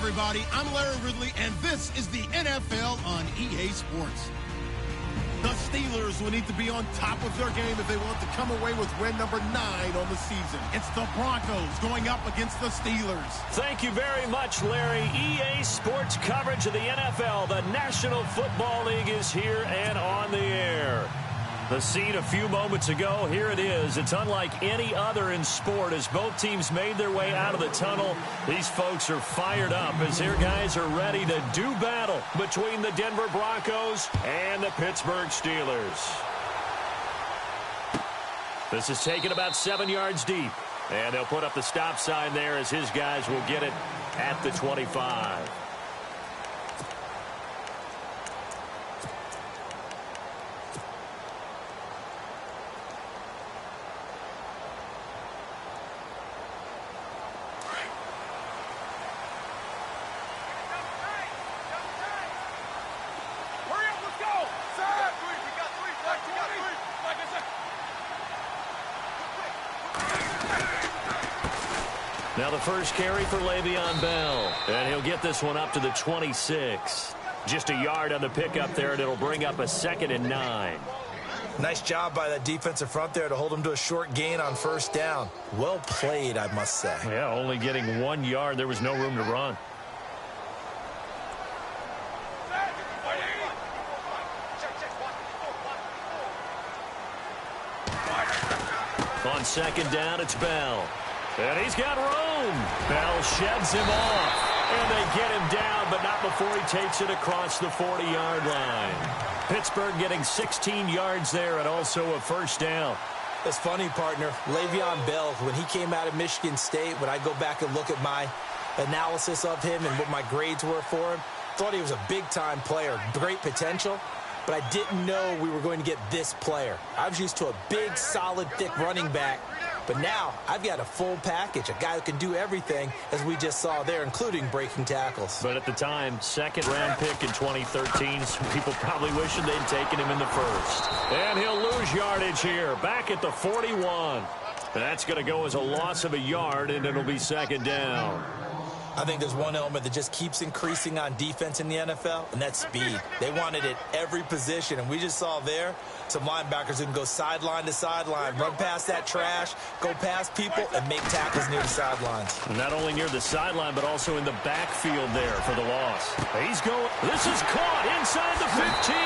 everybody. I'm Larry Ridley, and this is the NFL on EA Sports. The Steelers will need to be on top of their game if they want to come away with win number 9 on the season. It's the Broncos going up against the Steelers. Thank you very much, Larry. EA Sports coverage of the NFL. The National Football League is here and on the air. The scene a few moments ago, here it is. It's unlike any other in sport as both teams made their way out of the tunnel. These folks are fired up as their guys are ready to do battle between the Denver Broncos and the Pittsburgh Steelers. This is taken about 7 yards deep. And they'll put up the stop sign there as his guys will get it at the 25. Now the first carry for Le'Veon Bell. And he'll get this one up to the 26. Just a yard on the pickup there, and it'll bring up a 2nd and 9. Nice job by that defensive front there to hold him to a short gain on first down. Well played, I must say. Yeah, only getting 1 yard. There was no room to run. On 2nd down, it's Bell. And he's got room. Bell sheds him off. And they get him down, but not before he takes it across the 40-yard line. Pittsburgh getting 16 yards there and also a first down. That's funny, partner. Le'Veon Bell, when he came out of Michigan State, when I go back and look at my analysis of him and what my grades were for him, thought he was a big-time player, great potential, but I didn't know we were going to get this player. I was used to a big, solid, thick running back. But now, I've got a full package, a guy who can do everything, as we just saw there, including breaking tackles. But at the time, second-round pick in 2013, some people probably wishing they'd taken him in the first. And he'll lose yardage here, back at the 41. That's going to go as a loss of a yard, and it'll be 2nd down. I think there's one element that just keeps increasing on defense in the NFL, and that's speed. They want it at every position, and we just saw there some linebackers who can go sideline to sideline, run past that trash, go past people, and make tackles near the sidelines. Not only near the sideline, but also in the backfield there for the loss. He's going. This is caught inside the 15.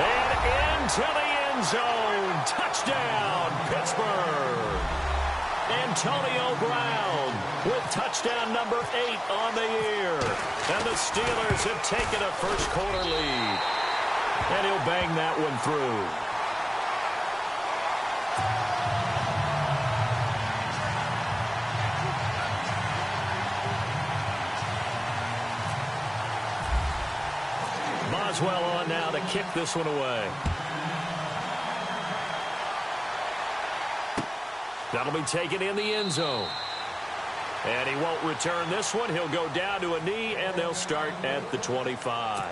And into the end zone. Touchdown, Pittsburgh. Antonio Brown with touchdown number 8 on the year. And the Steelers have taken a first-quarter lead. And he'll bang that one through. Boswell on now to kick this one away. That'll be taken in the end zone. And he won't return this one. He'll go down to a knee, and they'll start at the 25.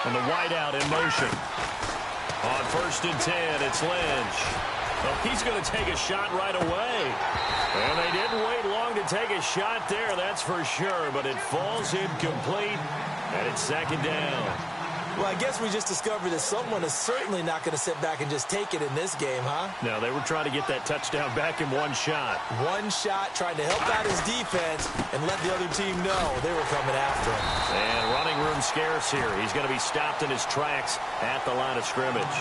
And the wideout in motion. On 1st and 10, it's Lynch. Well, he's going to take a shot right away. And they didn't wait long to take a shot there, that's for sure. But it falls incomplete, and it's 2nd down. Well, I guess we just discovered that someone is certainly not going to sit back and just take it in this game, huh? No, they were trying to get that touchdown back in one shot. One shot, trying to help out his defense and let the other team know they were coming after him. And running room scarce here. He's going to be stopped in his tracks at the line of scrimmage.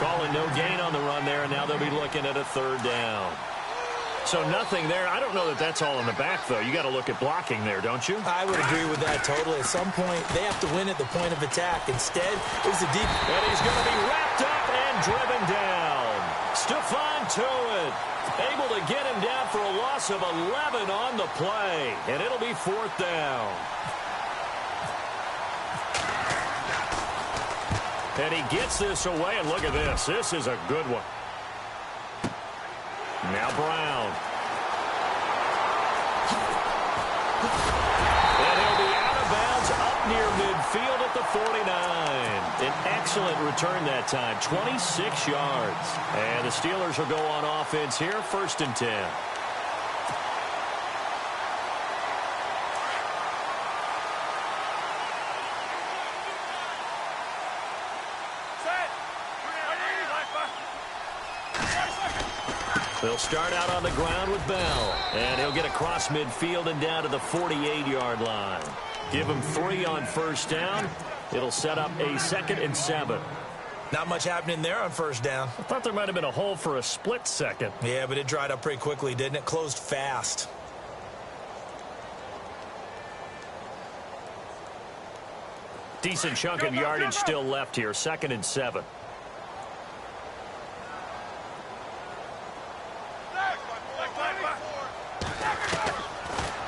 Calling no gain on the run there, and now they'll be looking at a 3rd down. So nothing there. I don't know that that's all in the back, though. You got to look at blocking there, don't you? I would agree with that totally. At some point, they have to win at the point of attack. Instead, it was a deep... And he's going to be wrapped up and driven down. Stephon Tuitt able to get him down for a loss of 11 on the play. And it'll be 4th down. And he gets this away, and look at this. This is a good one. Now Brown. And he'll be out of bounds up near midfield at the 49. An excellent return that time, 26 yards. And the Steelers will go on offense here, 1st and 10. They'll start out on the ground with Bell. And he'll get across midfield and down to the 48-yard line. Give him 3 on 1st down. It'll set up a 2nd and 7. Not much happening there on 1st down. I thought there might have been a hole for a split second. Yeah, but it dried up pretty quickly, didn't it? Closed fast. Decent chunk of yardage still left here, 2nd and 7.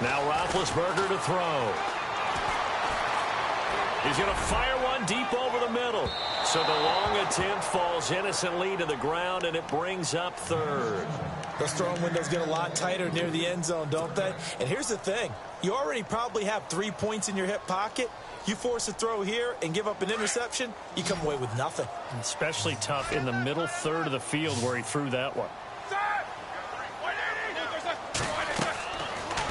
Now Roethlisberger to throw. He's going to fire one deep over the middle. So the long attempt falls innocently to the ground, and it brings up 3rd. Those throwing windows get a lot tighter near the end zone, don't they? And here's the thing. You already probably have 3 points in your hip pocket. You force a throw here and give up an interception, you come away with nothing. Especially tough in the middle 3rd of the field where he threw that one.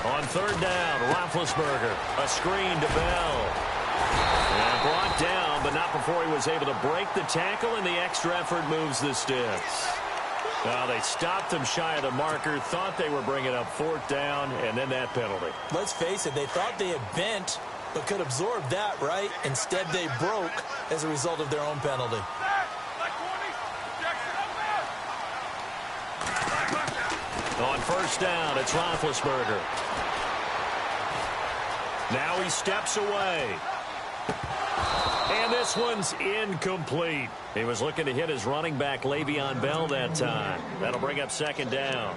On 3rd down, Roethlisberger. A screen to Bell. And brought down, but not before he was able to break the tackle, and the extra effort moves the sticks. Now they stopped him shy of the marker, thought they were bringing up 4th down, and then that penalty. Let's face it, they thought they had bent, but could absorb that, right? Instead, they broke as a result of their own penalty. On 1st down, it's Roethlisberger. Now he steps away. And this one's incomplete. He was looking to hit his running back, Le'Veon Bell, that time. That'll bring up 2nd down.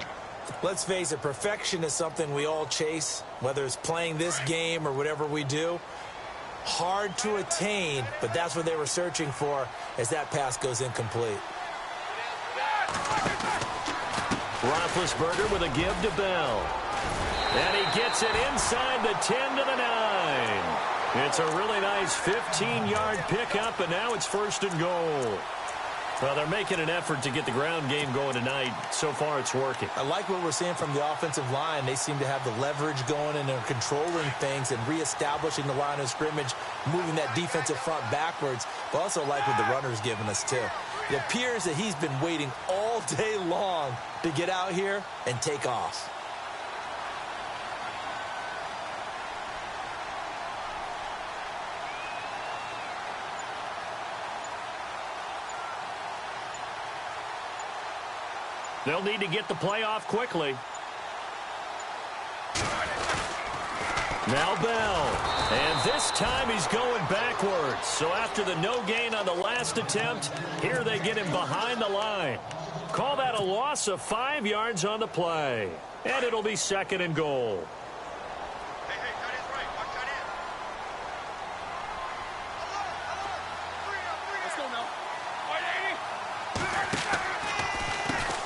Let's face it, perfection is something we all chase, whether it's playing this game or whatever we do. Hard to attain, but that's what they were searching for as that pass goes incomplete. Roethlisberger with a give to Bell. And he gets it inside the 10 to the 9. It's a really nice 15-yard pickup, and now it's 1st and goal. Well, they're making an effort to get the ground game going tonight. So far, it's working. I like what we're seeing from the offensive line. They seem to have the leverage going, and they're controlling things and reestablishing the line of scrimmage, moving that defensive front backwards. But also like what the runner's giving us, too. It appears that he's been waiting all day long to get out here and take off. They'll need to get the play off quickly. Now Bell. And this time he's going backwards. So after the no gain on the last attempt, here they get him behind the line. Call that a loss of 5 yards on the play. And it'll be 2nd and goal.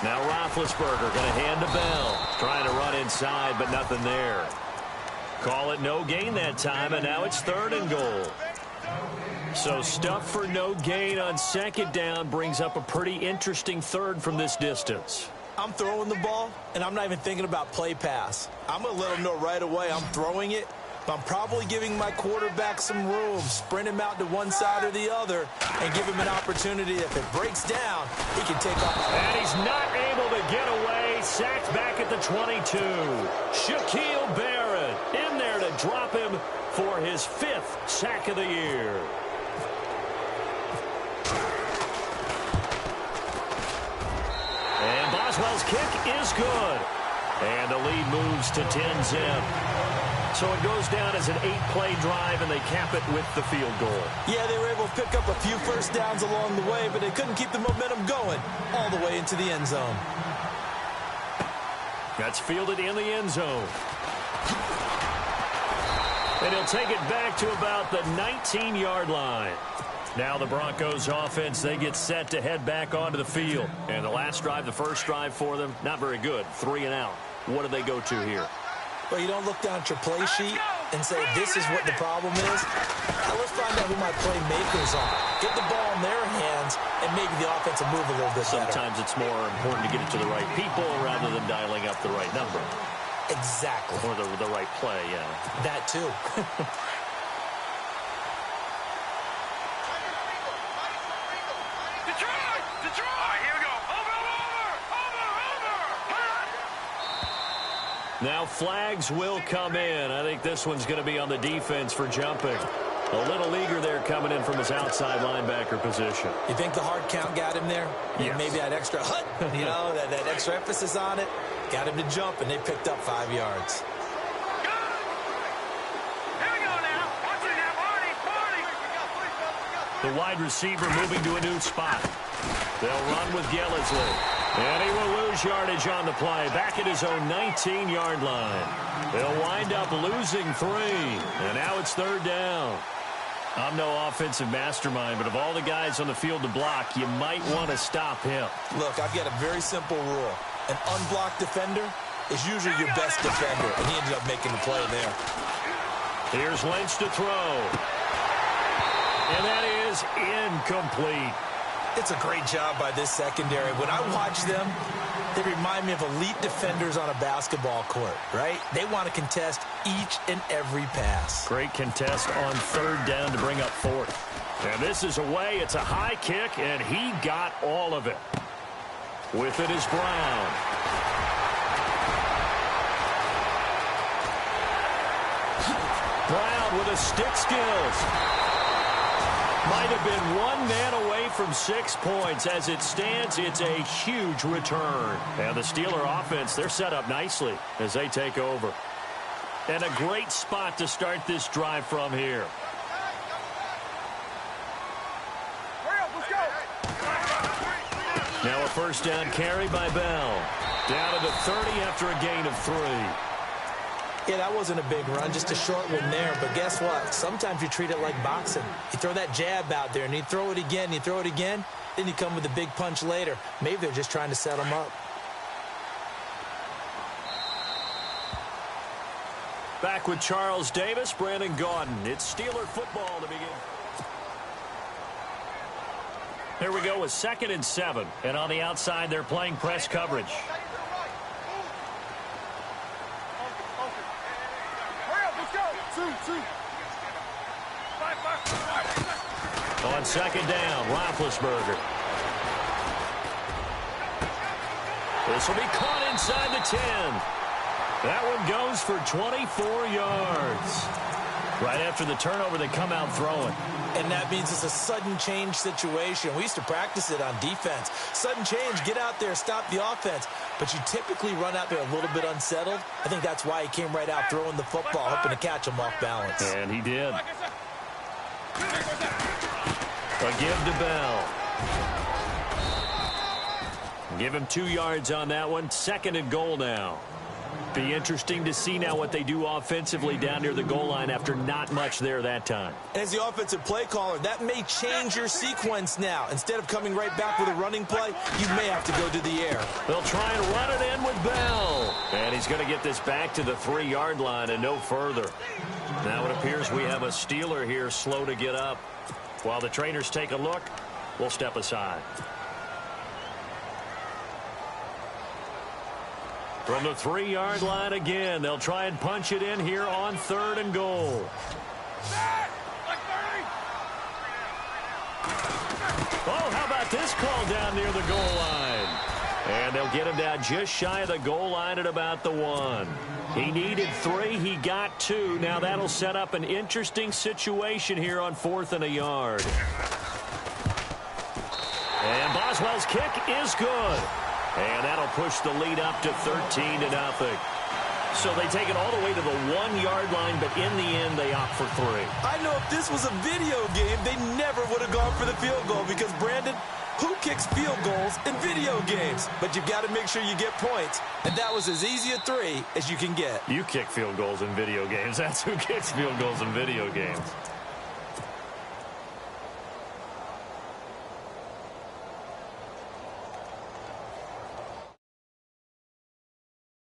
Now Roethlisberger going to hand to Bell. Trying to run inside, but nothing there. Call it no gain that time, and now it's 3rd and goal. So stuff for no gain on 2nd down brings up a pretty interesting 3rd from this distance. I'm throwing the ball, and I'm not even thinking about play pass. I'm going to let him know right away I'm throwing it. I'm probably giving my quarterback some room, sprint him out to one side or the other, and give him an opportunity. If it breaks down, he can take off. And he's not able to get away. Sacked back at the 22. Shaquille Barrett in there to drop him for his 5th sack of the year. And Boswell's kick is good. And the lead moves to 10-zip. So it goes down as an 8-play drive, and they cap it with the field goal. Yeah, they were able to pick up a few first downs along the way, but they couldn't keep the momentum going all the way into the end zone. That's fielded in the end zone. And he'll take it back to about the 19-yard line. Now the Broncos offense, they get set to head back onto the field. And the last drive, the first drive for them, not very good. 3 and out. What do they go to here? Well, you don't look down at your play sheet and say, this is what the problem is. Now let's find out who my playmakers are. Get the ball in their hands, and maybe the offense will move a little bit better. Sometimes it's more important to get it to the right people rather than dialing up the right number. Exactly. Or the right play, yeah. That too. Now flags will come in. I think this one's going to be on the defense for jumping. A little eager there coming in from his outside linebacker position. You think the hard count got him there? Yes. Maybe that extra hut, that extra emphasis on it, got him to jump, and they picked up 5 yards. The wide receiver moving to a new spot. They'll run with Gillisley. And he will lose yardage on the play. Back at his own 19-yard line. They'll wind up losing 3. And now it's 3rd down. I'm no offensive mastermind, but of all the guys on the field to block, you might want to stop him. Look, I've got a very simple rule. An unblocked defender is usually your best defender, and he ended up making the play there. Here's Lynch to throw. And that is incomplete. It's a great job by this secondary. When I watch them, they remind me of elite defenders on a basketball court, right? They want to contest each and every pass. Great contest on 3rd down to bring up 4th. And this is away. It's a high kick, and he got all of it. With it is Brown. Brown with a stick skills. Might have been 1 man away from 6 points. As it stands, it's a huge return. And the Steeler offense, they're set up nicely as they take over. And a great spot to start this drive from here. Now a 1st down carry by Bell. Down to the 30 after a gain of 3. Yeah, that wasn't a big run, just a short one there. But guess what? Sometimes you treat it like boxing. You throw that jab out there, and you throw it again, you throw it again, then you come with a big punch later. Maybe they're just trying to set them up. Back with Charles Davis, Brandon Gaudin. It's Steeler football to begin. Here we go with 2nd and 7. And on the outside, they're playing press coverage. On 2nd down, Roethlisberger. This will be caught inside the 10. That one goes for 24 yards. Right after the turnover, they come out throwing. And that means it's a sudden change situation. We used to practice it on defense. Sudden change, get out there, stop the offense. But you typically run out there a little bit unsettled. I think that's why he came right out throwing the football, hoping to catch him off balance. And he did. A give to Bell. Give him 2 yards on that one. 2nd and goal now. Be interesting to see now what they do offensively down near the goal line after not much there that time. And as the offensive play caller, that may change your sequence now. Instead of coming right back with a running play, you may have to go to the air. They'll try and run it in with Bell. And he's going to get this back to the 3-yard line and no further. Now it appears we have a Steeler here slow to get up. While the trainers take a look, we'll step aside. From the 3-yard line again, they'll try and punch it in here on 3rd and goal. Oh, how about this call down near the goal line? And they'll get him down just shy of the goal line at about the 1. He needed 3. He got 2. Now that'll set up an interesting situation here on 4th and a yard. And Boswell's kick is good. And that'll push the lead up to 13-0. So they take it all the way to the 1-yard line, but in the end, they opt for 3. I know if this was a video game, they never would have gone for the field goal because, Brandon, who kicks field goals in video games? But you've got to make sure you get points, and that was as easy a 3 as you can get. You kick field goals in video games. That's who kicks field goals in video games.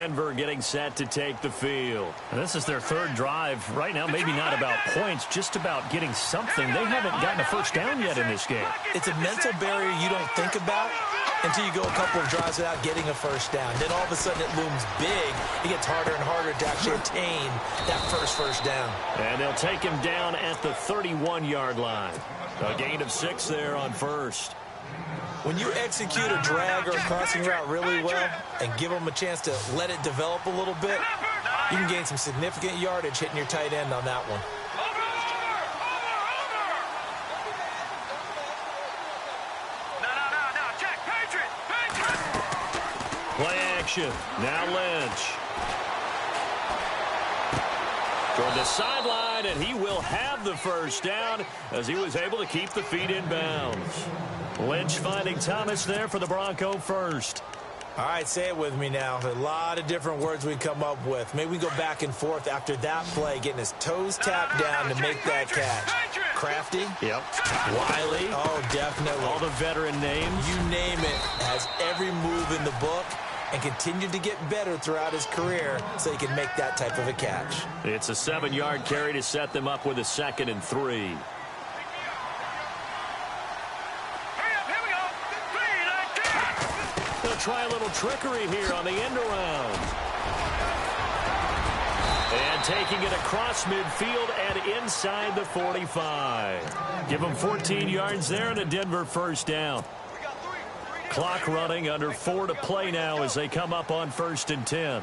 Denver getting set to take the field. And this is their third drive. Right now, maybe not about points, just about getting something. They haven't gotten a first down yet in this game. It's a mental barrier you don't think about until you go a couple of drives without getting a first down. Then all of a sudden it looms big. It gets harder and harder to actually attain that first down. And they'll take him down at the 31-yard line. A gain of 6 there on first. When you execute a drag or a crossing route really well and give them a chance to let it develop a little bit, you can gain some significant yardage hitting your tight end on that one. Play action. Now Lynch. Toward the sideline, and he will have the first down as he was able to keep the feet in bounds. Lynch finding Thomas there for the Bronco first. All right, say it with me now. A lot of different words we come up with. Maybe we go back and forth after that play, getting his toes tapped down to make that catch. Crafty. Yep. Wiley. Oh, definitely. All the veteran names. You name it. Has every move in the book and continued to get better throughout his career so he can make that type of a catch. It's a 7-yard carry to set them up with a 2nd and 3. They'll try a little trickery here on the end around. And taking it across midfield and inside the 45. Give them 14 yards there and a Denver first down. Clock running, under 4 to play now as they come up on 1st and 10. Here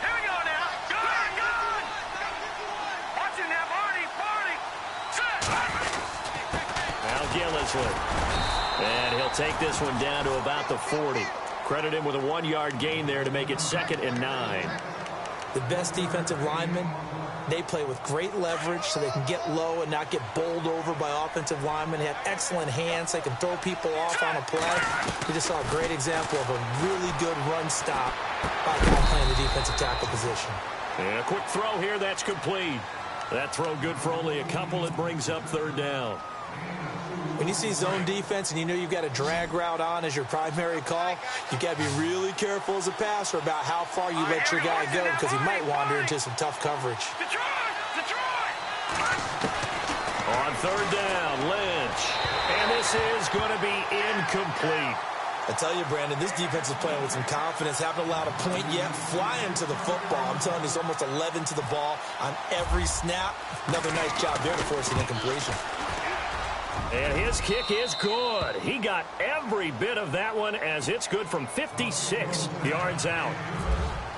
we go now. Good. Watching that party. Now Gillisley. And he'll take this one down to about the 40. Credit him with a 1-yard gain there to make it 2nd and 9. The best defensive linemen, they play with great leverage so they can get low and not get bowled over by offensive linemen. They have excellent hands. They can throw people off on a play. We just saw a great example of a really good run stop by a guy playing the defensive tackle position. And a quick throw here, that's complete. That throw good for only a couple. It brings up 3rd down. When you see zone defense and you know you've got a drag route on as your primary call, you've got to be really careful as a passer about how far you let your guy go because he might wander into some tough coverage. On 3rd down, Lynch. And this is going to be incomplete. I tell you, Brandon, this defense is playing with some confidence. Haven't allowed a point yet. Flying to the football. I'm telling you, it's almost 11 to the ball on every snap. Another nice job there to force an incompletion. And his kick is good. He got every bit of that one as it's good from 56 yards out.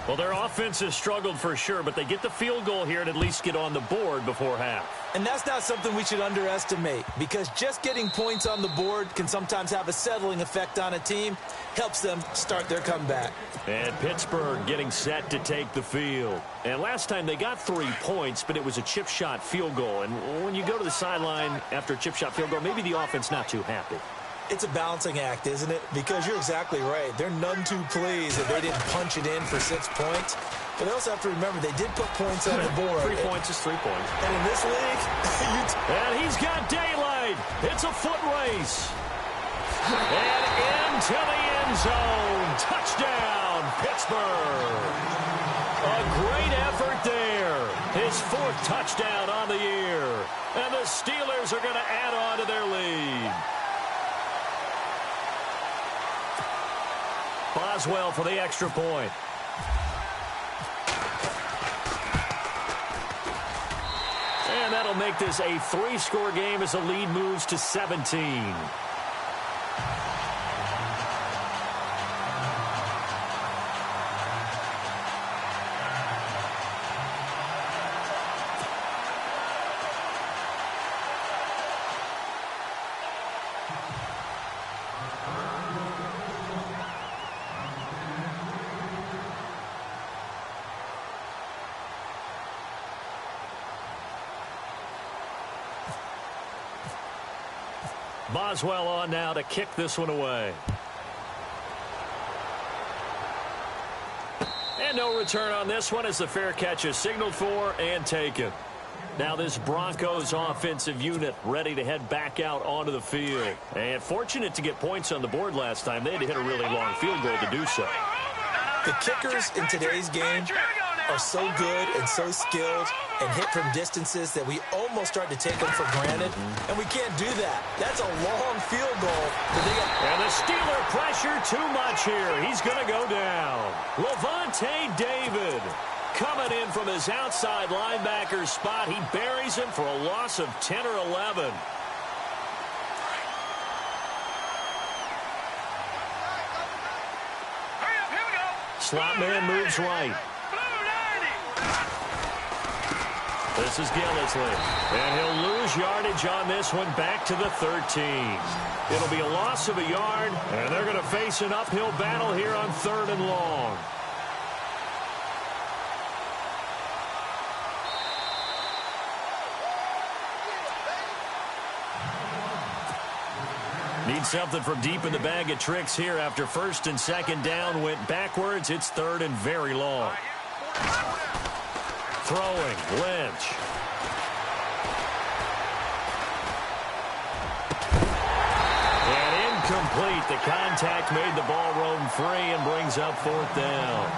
Well, their offense has struggled for sure, but they get the field goal here and at least get on the board before half. And that's not something we should underestimate because just getting points on the board can sometimes have a settling effect on a team. Helps them start their comeback. And Pittsburgh getting set to take the field. And last time they got 3 points, but it was a chip shot field goal. And when you go to the sideline after a chip shot field goal, maybe the offense not too happy. It's a balancing act, isn't it? Because you're exactly right. They're none too pleased that they didn't punch it in for 6 points. But they also have to remember they did put points on the board. 3 points is 3 points. And in this league, and he's got daylight. It's a foot race. And into the end zone. Touchdown, Pittsburgh. A great effort there. His 4th touchdown on the year. And the Steelers are going to add on to their lead. Boswell for the extra point. And that'll make this a 3-score game as the lead moves to 17. Boswell on now to kick this one away. And no return on this one as the fair catch is signaled for and taken. Now this Broncos offensive unit ready to head back out onto the field. And fortunate to get points on the board last time. They had to hit a really long field goal to do so. The kickers in today's game are so good and so skilled and hit from distances that we almost start to take them for granted, and we can't do that. That's a long field goal. And the Steeler pressure too much here. He's going to go down. Levante David coming in from his outside linebacker spot. He buries him for a loss of 10 or 11. Slot man moves right. This is Gillisley. And he'll lose yardage on this one back to the 13. It'll be a loss of a yard, and they're going to face an uphill battle here on 3rd and long. Need something from deep in the bag of tricks here after 1st and 2nd down went backwards. It's 3rd and very long. Throwing, Lynch. And incomplete. The contact made the ball roam free and brings up 4th down.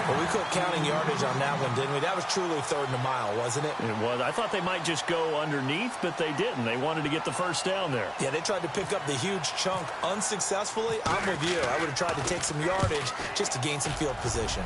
Well, we quit counting yardage on that one, didn't we? That was truly 3rd and a mile, wasn't it? It was. I thought they might just go underneath, but they didn't. They wanted to get the 1st down there. Yeah, they tried to pick up the huge chunk unsuccessfully. I'm with you. I would have tried to take some yardage just to gain some field position.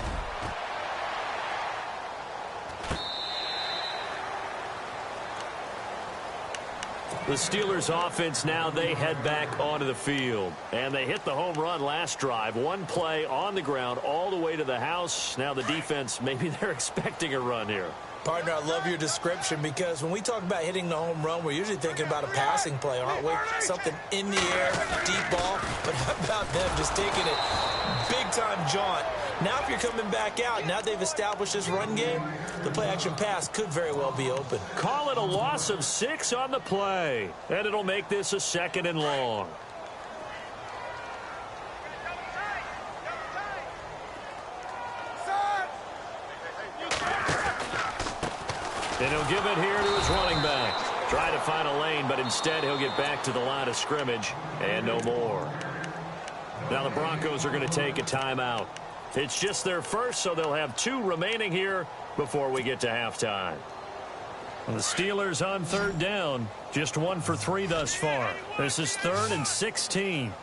The Steelers offense now, they head back onto the field. And they hit the home run last drive. One play on the ground all the way to the house. Now the defense, maybe they're expecting a run here. Partner, I love your description because when we talk about hitting the home run, we're usually thinking about a passing play, aren't we? Something in the air, deep ball. But how about them just taking it big-time jaunt? Now if you're coming back out, now they've established this run game, the play-action pass could very well be open. Call it a loss of 6 on the play. And it'll make this a 2nd and long. And he'll give it here to his running back. Try to find a lane, but instead he'll get back to the line of scrimmage and no more. Now the Broncos are going to take a timeout. It's just their first, so they'll have 2 remaining here before we get to halftime. And the Steelers on 3rd down, just 1 for 3 thus far. This is 3rd and 16.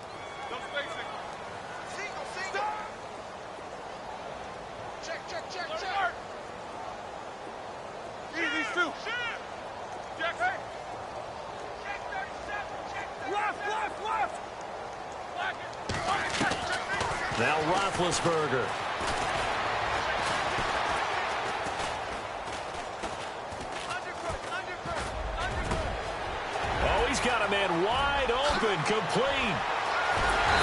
Now Roethlisberger. Oh, he's got a man wide open, complete.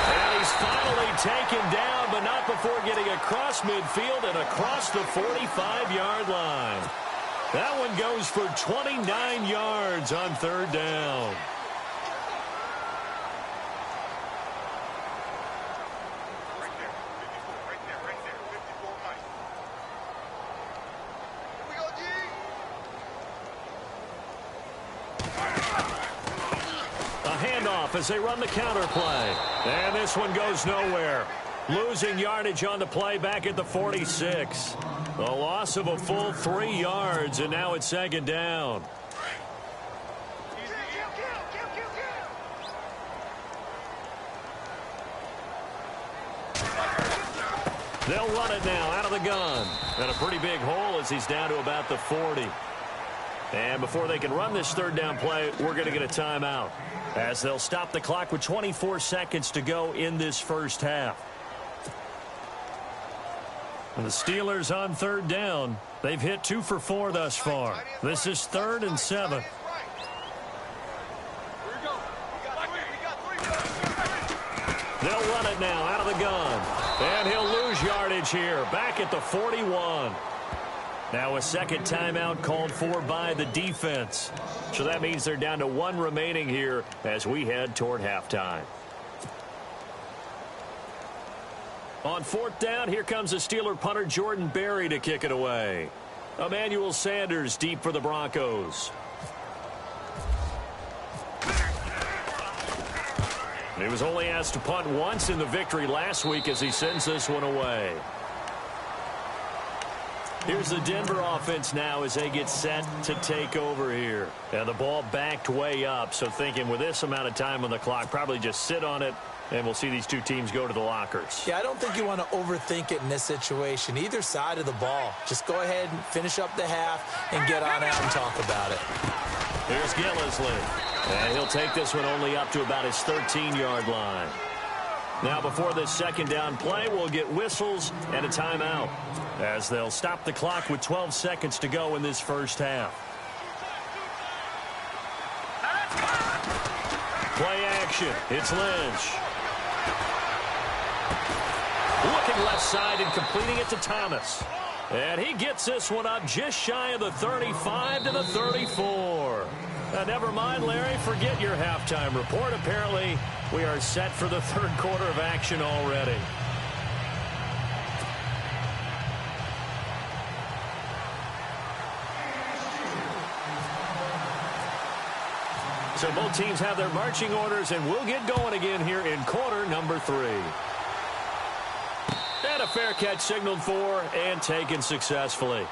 And he's finally taken down, but not before getting across midfield and across the 45-yard line. That one goes for 29 yards on 3rd down. As they run the counter play. And this one goes nowhere. Losing yardage on the play back at the 46. A loss of a full 3 yards, and now it's 2nd down. They'll run it now out of the gun. And a pretty big hole as he's down to about the 40. And before they can run this 3rd down play, we're going to get a timeout, as they'll stop the clock with 24 seconds to go in this first half. And the Steelers on 3rd down. They've hit 2 for 4 thus far. This is 3rd and 7. They'll run it now out of the gun. And he'll lose yardage here, back at the 41. Now a 2nd timeout called for by the defense. So that means they're down to 1 remaining here as we head toward halftime. On 4th down, here comes the Steeler punter Jordan Berry to kick it away. Emmanuel Sanders deep for the Broncos. He was only asked to punt once in the victory last week as he sends this one away. Here's the Denver offense now as they get set to take over here. And the ball backed way up, so thinking with this amount of time on the clock, probably just sit on it, and we'll see these two teams go to the lockers. Yeah, I don't think you want to overthink it in this situation. Either side of the ball. Just go ahead and finish up the half and get on out and talk about it. Here's Gillislee. And he'll take this one only up to about his 13-yard line. Now, before this second down play, we'll get whistles and a timeout as they'll stop the clock with 12 seconds to go in this first half. Play action. It's Lynch. Looking left side and completing it to Thomas. And he gets this one up just shy of the 35 to the 34. Never mind, Larry. Forget your halftime report. Apparently, we are set for the third quarter of action already. So both teams have their marching orders, and we'll get going again here in quarter number 3. And a fair catch signaled for and taken successfully.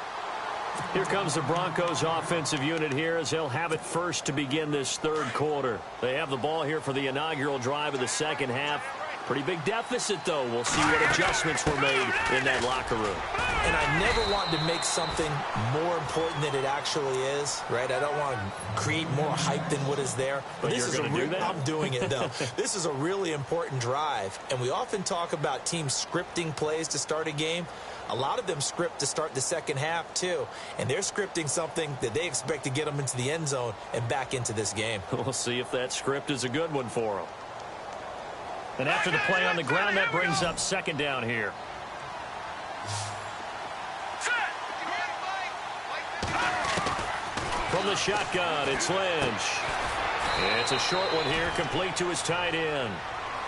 Here comes the Broncos offensive unit here as they'll have it first to begin this third quarter. They have the ball here for the inaugural drive of the second half. Pretty big deficit, though. We'll see what adjustments were made in that locker room. And I never want to make something more important than it actually is, right? I don't want to create more hype than what is there. But this you're is going to do that? I'm doing it, though. This is a really important drive. And we often talk about teams scripting plays to start a game. A lot of them script to start the second half, too. And they're scripting something that they expect to get them into the end zone and back into this game. We'll see if that script is a good one for them. And after the play on the ground, that brings up second down here. From the shotgun, it's Lynch. It's a short one here, complete to his tight end.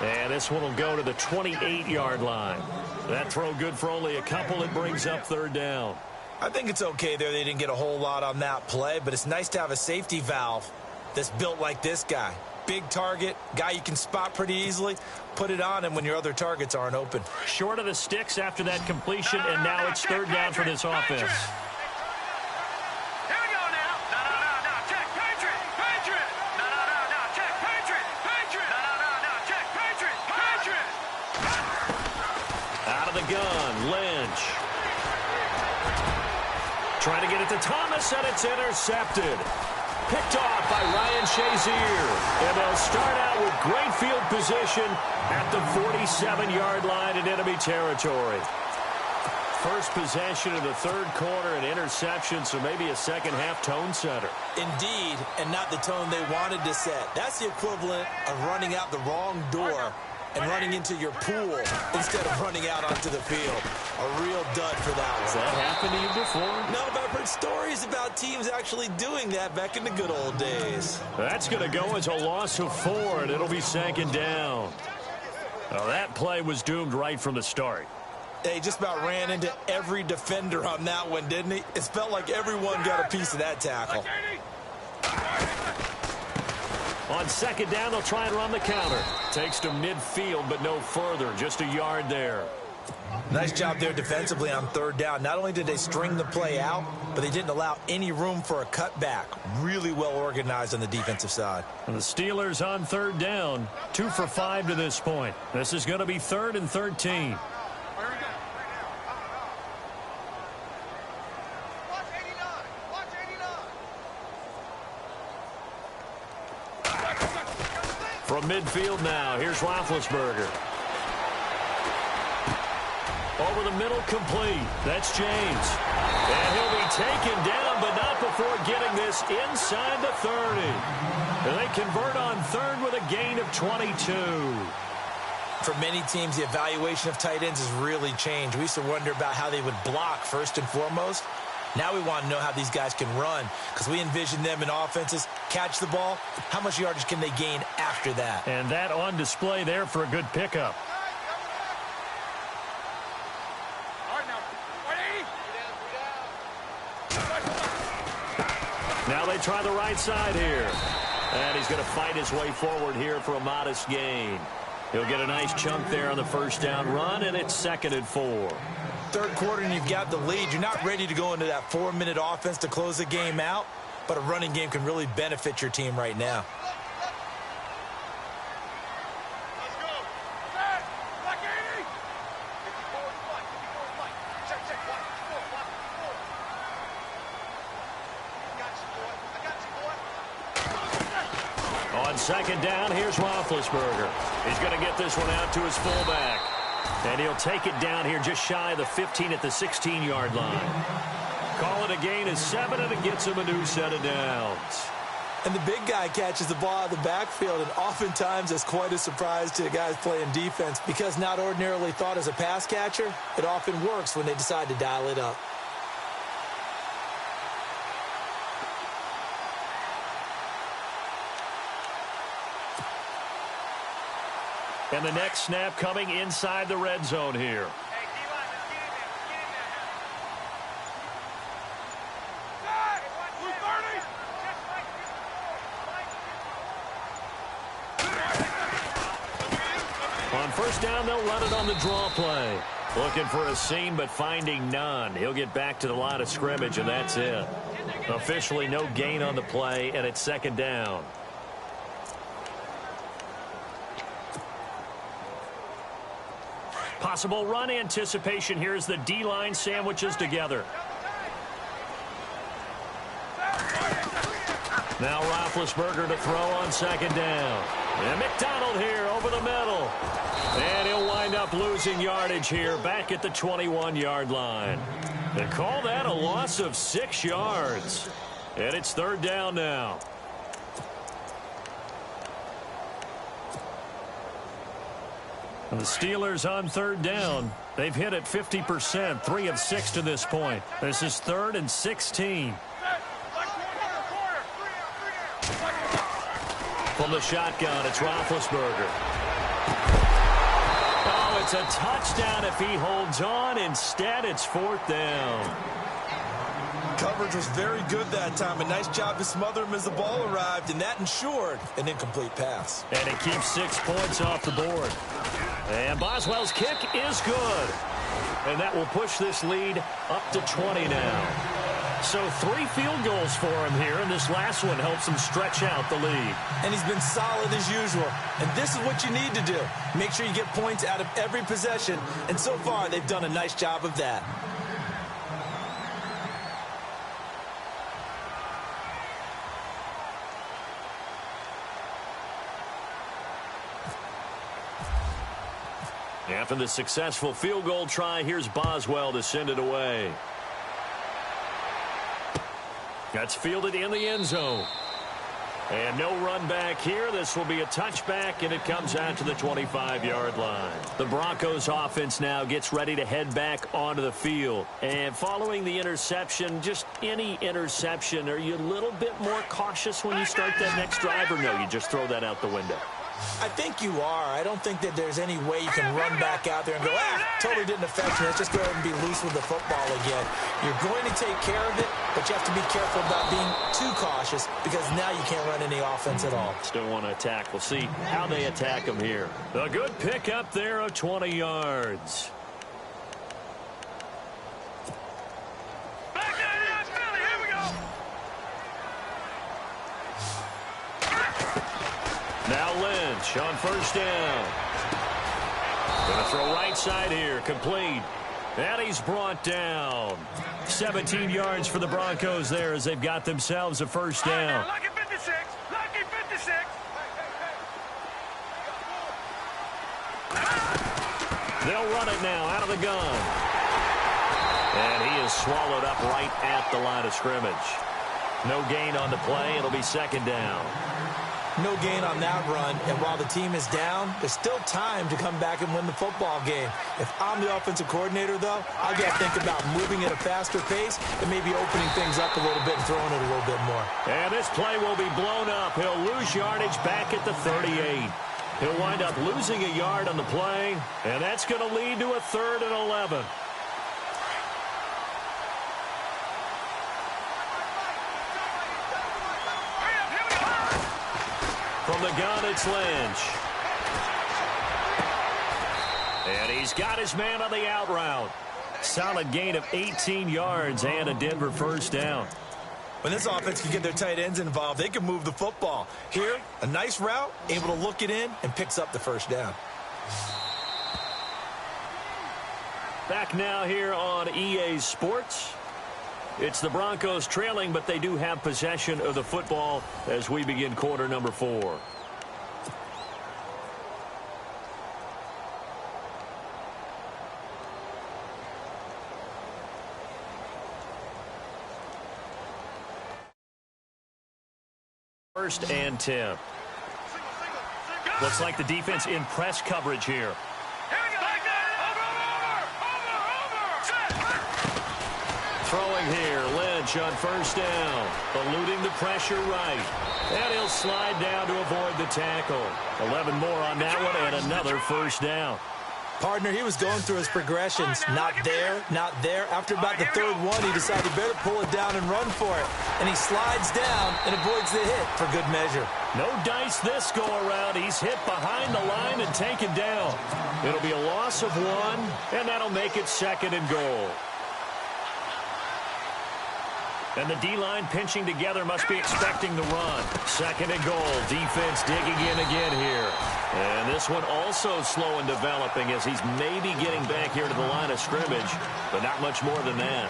And this one will go to the 28-yard line. That throw good for only a couple. It brings up third down. I think it's okay there. They didn't get a whole lot on that play, but it's nice to have a safety valve that's built like this guy. Big target, guy you can spot pretty easily. Put it on him when your other targets aren't open. Short of the sticks after that completion, and now it's third down for this offense. Gun, Lynch. Trying to get it to Thomas, and it's intercepted. Picked off by Ryan Shazier. And they'll start out with great field position at the 47-yard line in enemy territory. First possession of the third quarter, an interception, so maybe a second-half tone setter. Indeed, and not the tone they wanted to set. That's the equivalent of running out the wrong door and running into your pool instead of running out onto the field. A real dud for that one. Has that happened to you before? No, but I've heard stories about teams actually doing that back in the good old days. That's going to go as a loss of 4, and it'll be second down. Well, that play was doomed right from the start. He just about ran into every defender on that one, didn't he? It felt like everyone got a piece of that tackle. On second down, they'll try and run the counter. Takes to midfield, but no further. Just a yard there. Nice job there defensively on third down. Not only did they string the play out, but they didn't allow any room for a cutback. Really well organized on the defensive side. And the Steelers on third down. 2 for 5 to this point. This is going to be 3rd and 13. From midfield now, here's Roethlisberger. Over the middle, complete. That's James. And he'll be taken down, but not before getting this inside the 30. And they convert on third with a gain of 22. For many teams, the evaluation of tight ends has really changed. We used to wonder about how they would block first and foremost. Now we want to know how these guys can run because we envision them in offenses, catch the ball, how much yardage can they gain after that? And that on display there for a good pickup. Now they try the right side here. And he's going to fight his way forward here for a modest gain. He'll get a nice chunk there on the first down run, and it's 2nd and 4. Third quarter, and you've got the lead. You're not ready to go into that 4-minute offense to close the game out, but a running game can really benefit your team right now. On 2nd down, here's Roethlisberger. He's going to get this one out to his fullback. And he'll take it down here just shy of the 15 at the 16-yard line. Call it a gain of 7, and it gets him a new set of downs. And the big guy catches the ball out of the backfield, and oftentimes it's quite a surprise to the guys playing defense because not ordinarily thought as a pass catcher, it often works when they decide to dial it up. And the next snap coming inside the red zone here. On first down, they'll run it on the draw play. Looking for a seam, but finding none. He'll get back to the line of scrimmage, and that's it. Officially no gain on the play, and it's 2nd down. Possible run anticipation here as the D-line sandwiches together. Now Roethlisberger to throw on 2nd down. And McDonald here over the middle. And he'll wind up losing yardage here back at the 21-yard line. They call that a loss of 6 yards. And it's 3rd down now. And the Steelers on 3rd down. They've hit it 50%, 3 of 6 to this point. This is 3rd and 16. From the shotgun, it's Roethlisberger. Oh, it's a touchdown if he holds on. Instead, it's 4th down. Coverage was very good that time. A nice job to smother him as the ball arrived, and that ensured an incomplete pass. And it keeps 6 points off the board. And Boswell's kick is good. And that will push this lead up to 20 now. So 3 field goals for him here, and this last one helps him stretch out the lead. And he's been solid as usual. And this is what you need to do. Make sure you get points out of every possession. And so far, they've done a nice job of that. After the successful field goal try, here's Boswell to send it away. That's fielded in the end zone. And no run back here. This will be a touchback, and it comes out to the 25-yard line. The Broncos offense now gets ready to head back onto the field. And following the interception, just any interception, are you a little bit more cautious when you start that next drive, or no, you just throw that out the window? I think you are. I don't think that there's any way you can run back out there and go, totally didn't affect me. Let's just go ahead and be loose with the football again. You're going to take care of it, but you have to be careful about being too cautious because now you can't run any offense at all. Still want to attack. We'll see how they attack them here. A good pick up there of 20 yards. Now Lynch on first down. Going to throw right side here, complete. And he's brought down. 17 yards for the Broncos there as they've got themselves a first down. Lucky 56. Lucky 56. They'll run it now out of the gun. And he is swallowed up right at the line of scrimmage. No gain on the play. It'll be 2nd down. No gain on that run, and while the team is down, there's still time to come back and win the football game. If I'm the offensive coordinator, though, I've got to think about moving at a faster pace and maybe opening things up a little bit and throwing it a little bit more. And this play will be blown up. He'll lose yardage back at the 38. He'll wind up losing a yard on the play, and that's going to lead to a 3rd and 11. From the gun, it's Lynch. And he's got his man on the out route. Solid gain of 18 yards and a Denver first down. When this offense can get their tight ends involved, they can move the football. Here, a nice route, able to look it in, and picks up the first down. Back now here on EA Sports. It's the Broncos trailing, but they do have possession of the football as we begin quarter number 4. First and 10. Looks like the defense in press coverage here. Throwing here, Lynch on first down, eluding the pressure right. And he'll slide down to avoid the tackle. 11 more on that one and another first down. Partner, he was going through his progressions. Not there, not there. After about the third one, he decided he better pull it down and run for it. And he slides down and avoids the hit for good measure. No dice this go around. He's hit behind the line and taken down. It'll be a loss of 1, and that'll make it second and goal. And the D-line pinching together must be expecting the run. Second and goal. Defense digging in again here. And this one also slow and developing as he's maybe getting back here to the line of scrimmage, but not much more than that.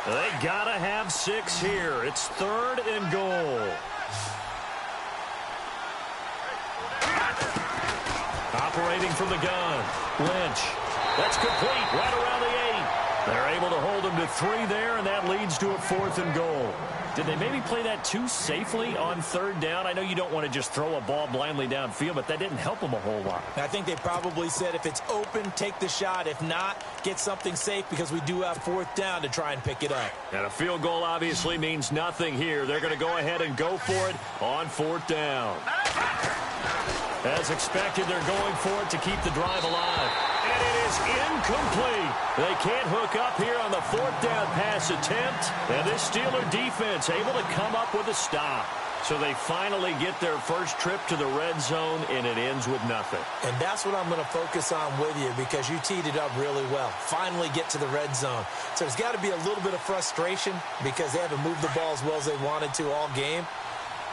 They gotta have 6 here. It's third and goal. Operating from the gun. Lynch. That's complete right around the 8. They're able to hold him to 3 there, and that leads to a 4th and goal. Did they maybe play that too safely on third down? I know you don't want to just throw a ball blindly downfield, but that didn't help them a whole lot. I think they probably said if it's open, take the shot. If not, get something safe because we do have 4th down to try and pick it up. And a field goal obviously means nothing here. They're going to go ahead and go for it on 4th down. As expected, they're going for it to keep the drive alive. And it is incomplete. They can't hook up here on the 4th down pass attempt. And this Steeler defense able to come up with a stop. So they finally get their first trip to the red zone, and it ends with nothing. And that's what I'm going to focus on with you because you teed it up really well. Finally get to the red zone. So there's got to be a little bit of frustration because they haven't moved the ball as well as they wanted to all game.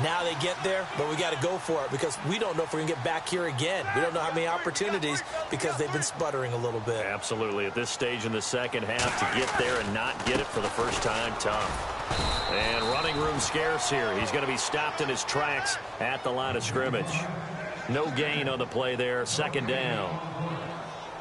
Now they get there, but we got to go for it because we don't know if we're going to get back here again. We don't know how many opportunities because they've been sputtering a little bit. Absolutely. At this stage in the second half, to get there and not get it for the first time, tough. And running room scarce here. He's going to be stopped in his tracks at the line of scrimmage. No gain on the play there. Second down.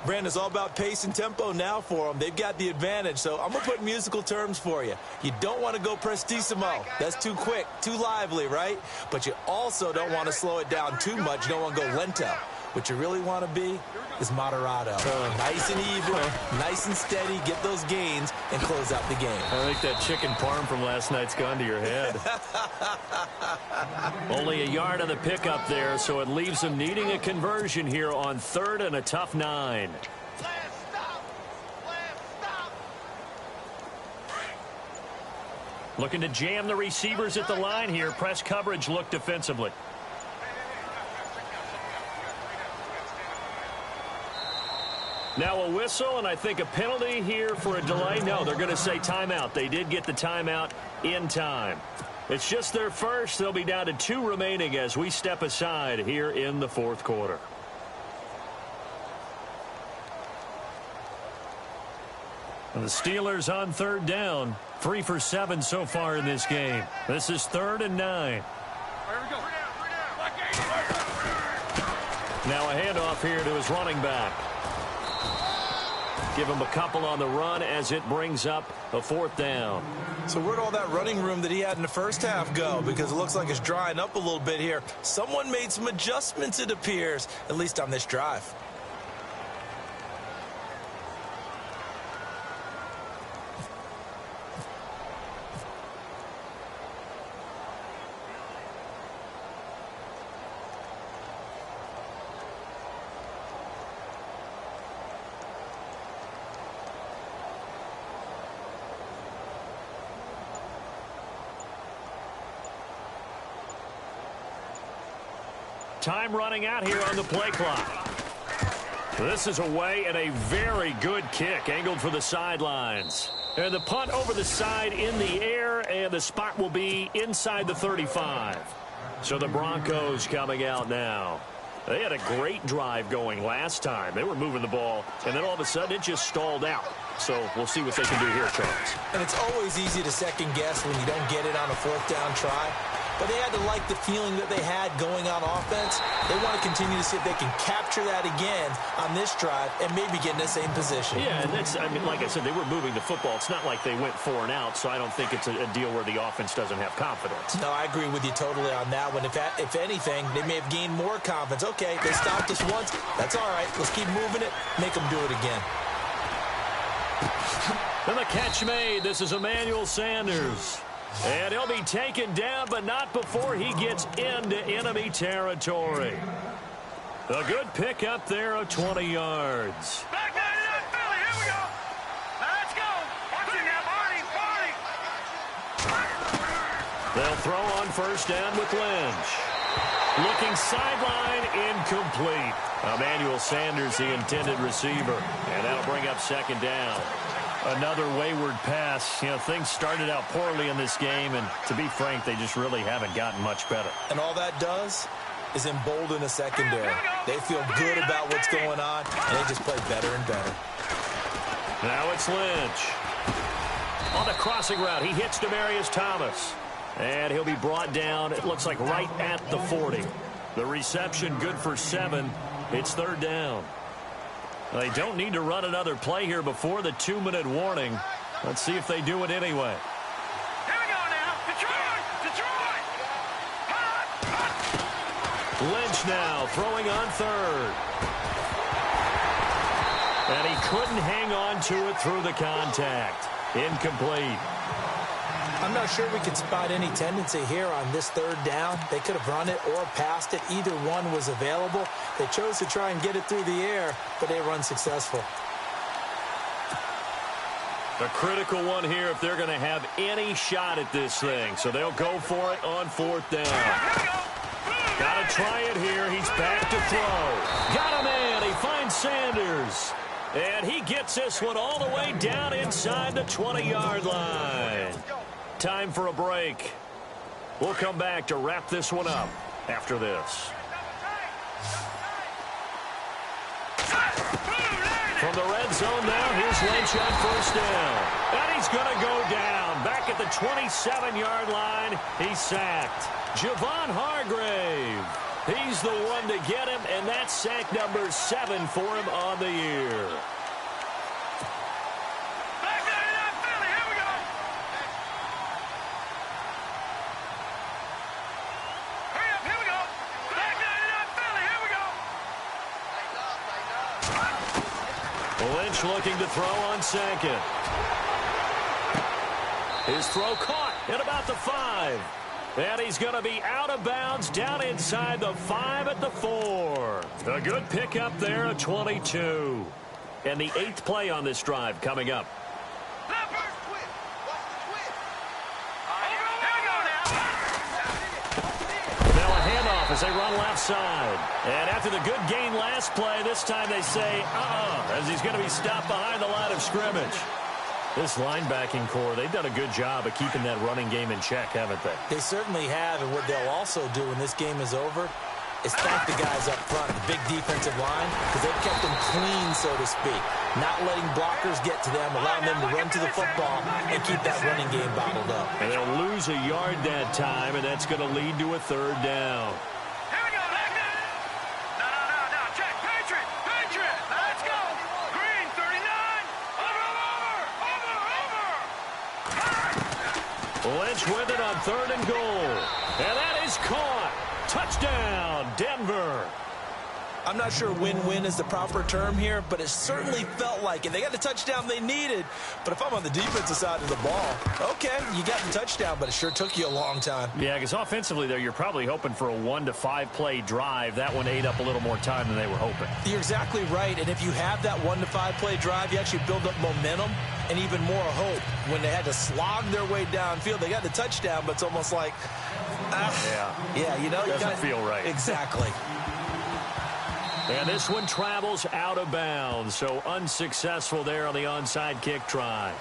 Brandon, it's all about pace and tempo now for them. They've got the advantage, so I'm going to put musical terms for you. You don't want to go prestissimo. That's too quick, too lively, right? But you also don't want to slow it down too much. You don't want to go lento. What you really want to be is moderato. Nice and even, nice and steady, get those gains, and close out the game. I think that chicken parm from last night's gone to your head. Only a yard on the pickup there, so it leaves them needing a conversion here on 3rd and a tough 9. Looking to jam the receivers at the line here. Press coverage look defensively. Now a whistle, and I think a penalty here for a delay. No, they're going to say timeout. They did get the timeout in time. It's just their first. They'll be down to 2 remaining as we step aside here in the 4th quarter. And the Steelers on 3rd down. 3 for 7 so far in this game. This is 3rd and 9. Now a handoff here to his running back. Give him a couple on the run as it brings up a 4th down. So where'd all that running room that he had in the first half go? Because it looks like it's drying up a little bit here. Someone made some adjustments, it appears, at least on this drive. Time running out here on the play clock. This is away and a very good kick angled for the sidelines. And the punt over the side in the air, and the spot will be inside the 35. So the Broncos coming out now. They had a great drive going last time. They were moving the ball, and then all of a sudden it just stalled out. So we'll see what they can do here, Charles. And it's always easy to second guess when you don't get it on a fourth down try. But they had to like the feeling that they had going on offense. They want to continue to see if they can capture that again on this drive and maybe get in the same position. Yeah, and that's, I mean, like I said, they were moving the football. It's not like they went 4 and out, so I don't think it's a deal where the offense doesn't have confidence. No, I agree with you totally on that one. If anything, they may have gained more confidence. Okay, they stopped us once. That's all right. Let's keep moving it. Make them do it again. And the catch made. This is Emmanuel Sanders. And he'll be taken down, but not before he gets into enemy territory. A good pick up there of 20 yards. Back down to that Philly. Here we go. Let's go. Watch it now, Barney. They'll throw on first down with Lynch. Looking sideline, incomplete. Emmanuel Sanders, the intended receiver. And that'll bring up second down. Another wayward pass. You know, things started out poorly in this game, and to be frank, they just really haven't gotten much better. And all that does is embolden a secondary. They feel good about what's going on, and they just play better and better. Now it's Lynch. On the crossing route, he hits Demaryius Thomas. And he'll be brought down, it looks like right at the 40. The reception good for 7. It's third down. They don't need to run another play here before the 2-minute warning. Let's see if they do it anyway. Here we go now. Detroit. Lynch now throwing on third. And he couldn't hang on to it through the contact. Incomplete. I'm not sure we can spot any tendency here on this third down. They could have run it or passed it. Either one was available. They chose to try and get it through the air, but they were unsuccessful. A critical one here if they're going to have any shot at this thing. So they'll go for it on fourth down. Got to try it here. He's back to throw. Got him in. He finds Sanders. And he gets this one all the way down inside the 20-yard line. Time for a break. We'll come back to wrap this one up after this. From the red zone now, here's Lynch on first down. And he's going to go down. Back at the 27-yard line, he's sacked. Javon Hargrave. He's the one to get him, and that's sack number 7 for him on the year. Lynch looking to throw on second. His throw caught at about the 5. And he's going to be out of bounds down inside the 5 at the 4. A good pickup there at 22. And the 8th play on this drive coming up. As they run left side. And after the good gain last play, this time they say, as he's going to be stopped behind the line of scrimmage. This linebacking core, they've done a good job of keeping that running game in check, haven't they? They certainly have, and what they'll also do when this game is over is thank the guys up front, the big defensive line, because they've kept them clean, so to speak. Not letting blockers get to them, allowing them to run to the football and keep that running game bottled up. And they'll lose a yard that time, and that's going to lead to a third down. Lynch with it on third and goal. And that is caught. Touchdown, Denver. I'm not sure win-win is the proper term here, but it certainly felt like it. They got the touchdown they needed, but if I'm on the defensive side of the ball, okay, you got the touchdown, but it sure took you a long time. Yeah, because offensively there, you're probably hoping for a 1 to 5 play drive. That one ate up a little more time than they were hoping. You're exactly right, and if you have that 1 to 5 play drive, you actually build up momentum and even more hope. When they had to slog their way downfield, they got the touchdown, but it's almost like Yeah, you know. Doesn't feel right. Exactly. And this one travels out of bounds, so unsuccessful there on the onside kick try.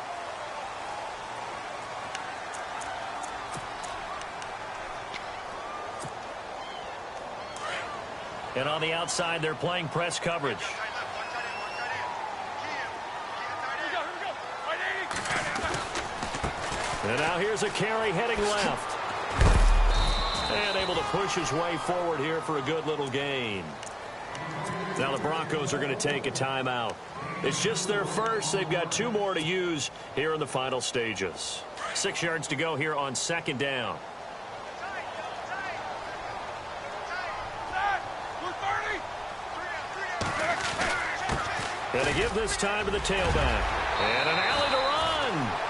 And on the outside, they're playing press coverage. And now here's a carry heading left. And able to push his way forward here for a good little gain. Now the Broncos are going to take a timeout. It's just their first. They've got 2 more to use here in the final stages. 6 yards to go here on 2nd down. Going to give this time to the tailback. And an alley to run.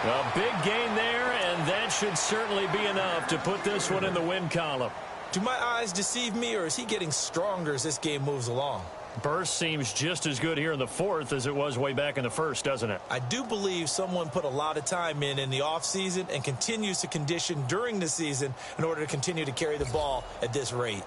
A big gain there, and that should certainly be enough to put this one in the win column. Do my eyes deceive me, or is he getting stronger as this game moves along? Burst seems just as good here in the 4th as it was way back in the 1st, doesn't it? I do believe someone put a lot of time in the offseason and continues to condition during the season in order to continue to carry the ball at this rate.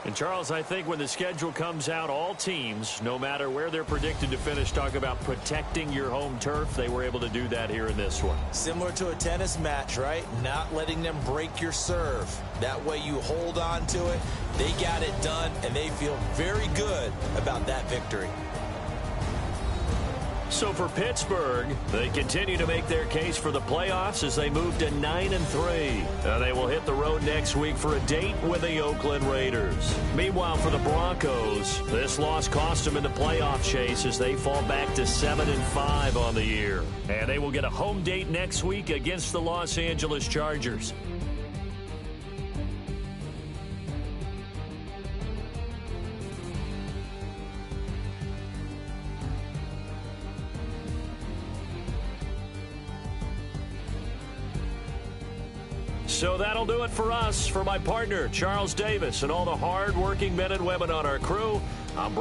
And, Charles, I think when the schedule comes out, all teams, no matter where they're predicted to finish, talk about protecting your home turf. They were able to do that here in this one. Similar to a tennis match, right? Not letting them break your serve. That way you hold on to it. They got it done, and they feel very good about that victory. So for Pittsburgh, they continue to make their case for the playoffs as they move to 9-3. They will hit the road next week for a date with the Oakland Raiders. Meanwhile, for the Broncos, this loss cost them in the playoff chase as they fall back to 7-5 on the year. And they will get a home date next week against the Los Angeles Chargers. So that'll do it for us. For my partner, Charles Davis, and all the hard-working men and women on our crew, I'm